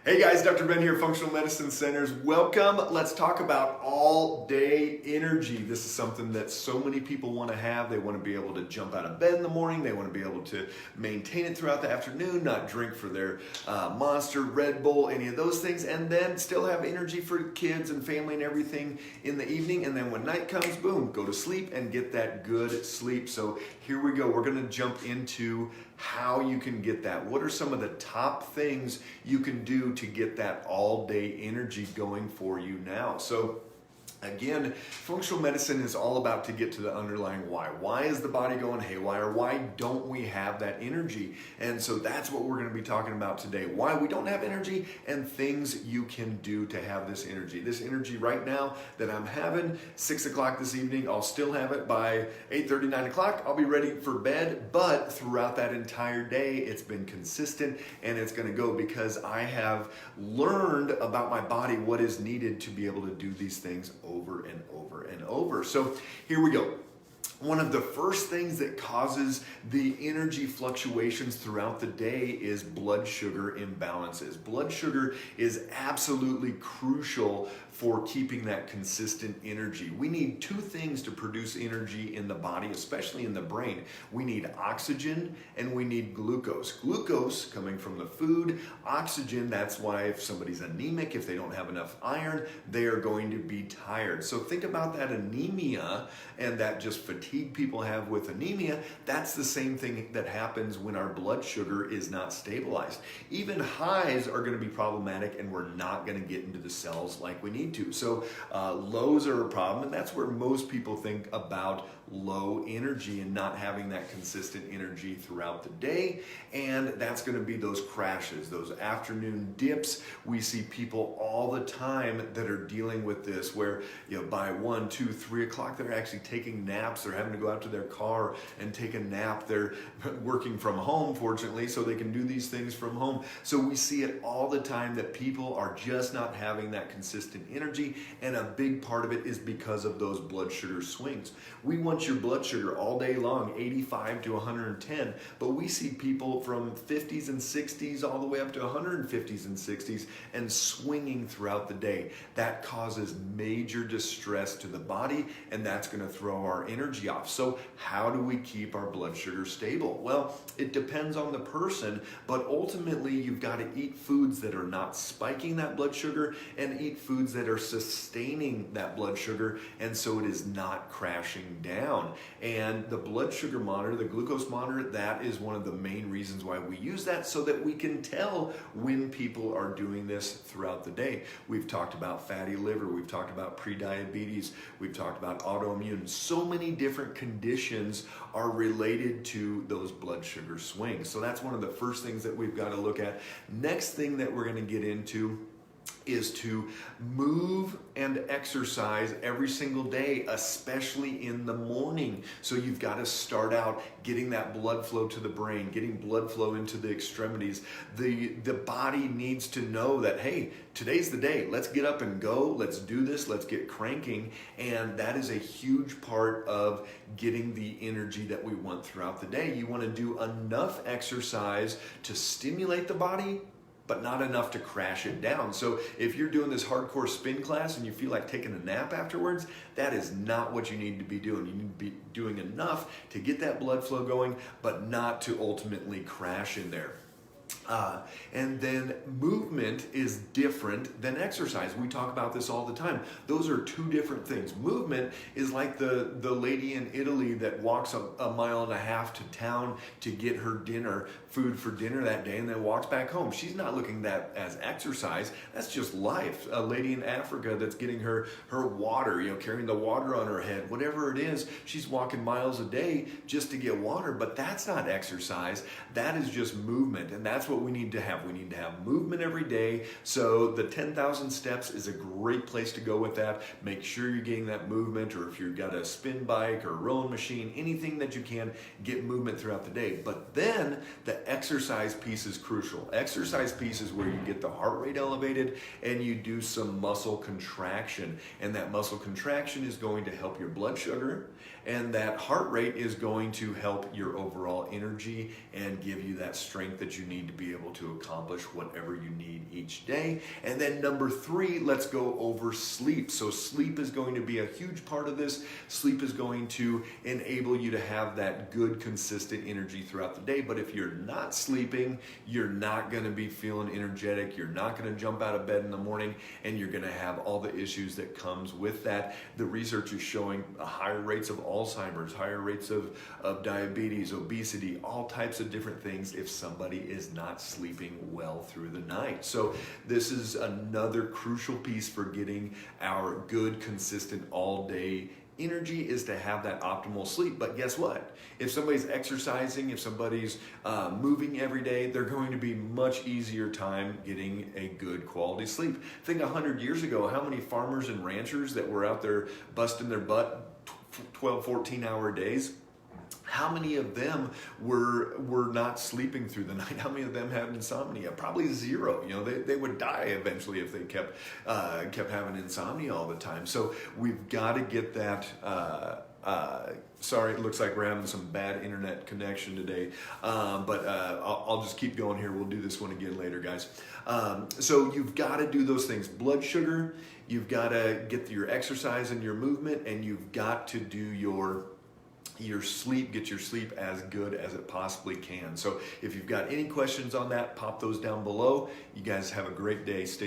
Hey guys, Dr. Ben here, Functional Medicine Centers. Welcome. Let's talk about all-day energy. This is something that so many people want to have. They want to be able to jump out of bed in the morning. They want to be able to maintain it throughout the afternoon, not drink for their Monster, Red Bull, any of those things, and then still have energy for kids and family and everything in the evening. And then when night comes, boom, go to sleep and get that good sleep. So here we go. We're going to jump into how you can get that. What are some of the top things you can do to get that all-day energy going for you now? So again, functional medicine is all about to get to the underlying why. Why is the body going haywire? Why don't we have that energy? And so that's what we're going to be talking about today. Why we don't have energy and things you can do to have this energy. This energy right now that I'm having, 6 o'clock this evening, I'll still have it by 8:30, 9 o'clock. I'll be ready for bed, but throughout that entire day, it's been consistent and it's going to go because I have learned about my body what is needed to be able to do these things over and over and over. So here we go. One of the first things that causes the energy fluctuations throughout the day is blood sugar imbalances. Blood sugar is absolutely crucial for keeping that consistent energy. We need two things to produce energy in the body, especially in the brain. We need oxygen and we need glucose. Glucose coming from the food, oxygen, that's why if somebody's anemic, if they don't have enough iron, they are going to be tired. So think about that anemia and that just fatigue people have with anemia. That's the same thing that happens when our blood sugar is not stabilized. Even highs are going to be problematic and we're not going to get into the cells like we need to. So lows are a problem, and that's where most people think about low energy and not having that consistent energy throughout the day. And that's going to be those crashes, those afternoon dips. We see people all the time that are dealing with this where, by 1, 2, 3 o'clock, they're actually taking naps. They're having to go out to their car and take a nap. They're working from home, fortunately, so they can do these things from home. So we see it all the time that people are just not having that consistent energy. And a big part of it is because of those blood sugar swings. We want your blood sugar all day long, 85 to 110, but we see people from 50s and 60s all the way up to 150s and 60s and swinging throughout the day. That causes major distress to the body, and that's going to throw our energy off. So how do we keep our blood sugar stable? Well, it depends on the person, but ultimately you've got to eat foods that are not spiking that blood sugar and eat foods that are sustaining that blood sugar, and so it is not crashing down. And the blood sugar monitor, the glucose monitor, that is one of the main reasons why we use that, so that we can tell when people are doing this throughout the day. We've talked about fatty liver, we've talked about prediabetes, we've talked about autoimmune. So many different conditions are related to those blood sugar swings. So that's one of the first things that we've got to look at. Next thing that we're going to get into is to move and exercise every single day, especially in the morning. So you've got to start out getting that blood flow to the brain, getting blood flow into the extremities. The body needs to know that, hey, today's the day. Let's get up and go. Let's do this. Let's get cranking. And that is a huge part of getting the energy that we want throughout the day. You want to do enough exercise to stimulate the body, but not enough to crash it down. So if you're doing this hardcore spin class and you feel like taking a nap afterwards, that is not what you need to be doing. You need to be doing enough to get that blood flow going, but not to ultimately crash in there. And then movement is different than exercise. We talk about this all the time. Those are two different things. Movement is like the lady in Italy that walks a mile and a half to town to get her food for dinner that day, and then walks back home. She's not looking at that as exercise. That's just life. A lady in Africa that's getting her water, carrying the water on her head, whatever it is, she's walking miles a day just to get water, but that's not exercise. That is just movement, and that's what we need to have. We need to have movement every day. So the 10,000 steps is a great place to go with that. Make sure you're getting that movement, or if you've got a spin bike or a rowing machine, anything that you can, get movement throughout the day. But then the exercise piece is crucial. Exercise piece is where you get the heart rate elevated and you do some muscle contraction. And that muscle contraction is going to help your blood sugar and that heart rate is going to help your overall energy and give you that strength that you need to be able to accomplish whatever you need each day. And then number 3, let's go over sleep. So sleep is going to be a huge part of this. Sleep is going to enable you to have that good, consistent energy throughout the day. But if you're not sleeping, you're not going to be feeling energetic. You're not going to jump out of bed in the morning, and you're going to have all the issues that comes with that. The research is showing higher rates of Alzheimer's, higher rates of diabetes, obesity, all types of different things if somebody is not sleeping well through the night. So this is another crucial piece for getting our good, consistent all-day energy, is to have that optimal sleep. But guess what? If somebody's exercising, if somebody's moving every day, they're going to be much easier time getting a good quality sleep. Think 100 years ago, how many farmers and ranchers that were out there busting their butt 12, 14-hour days? How many of them were not sleeping through the night? How many of them had insomnia? Probably zero. You know, they would die eventually if they kept having insomnia all the time. So we've got to get that. Sorry, it looks like we're having some bad internet connection today, but I'll just keep going here. We'll do this one again later, guys. So you've got to do those things. Blood sugar, you've got to get your exercise and your movement, and you've got to do your sleep, get your sleep as good as it possibly can. So if you've got any questions on that, pop those down below. You guys have a great day. Stay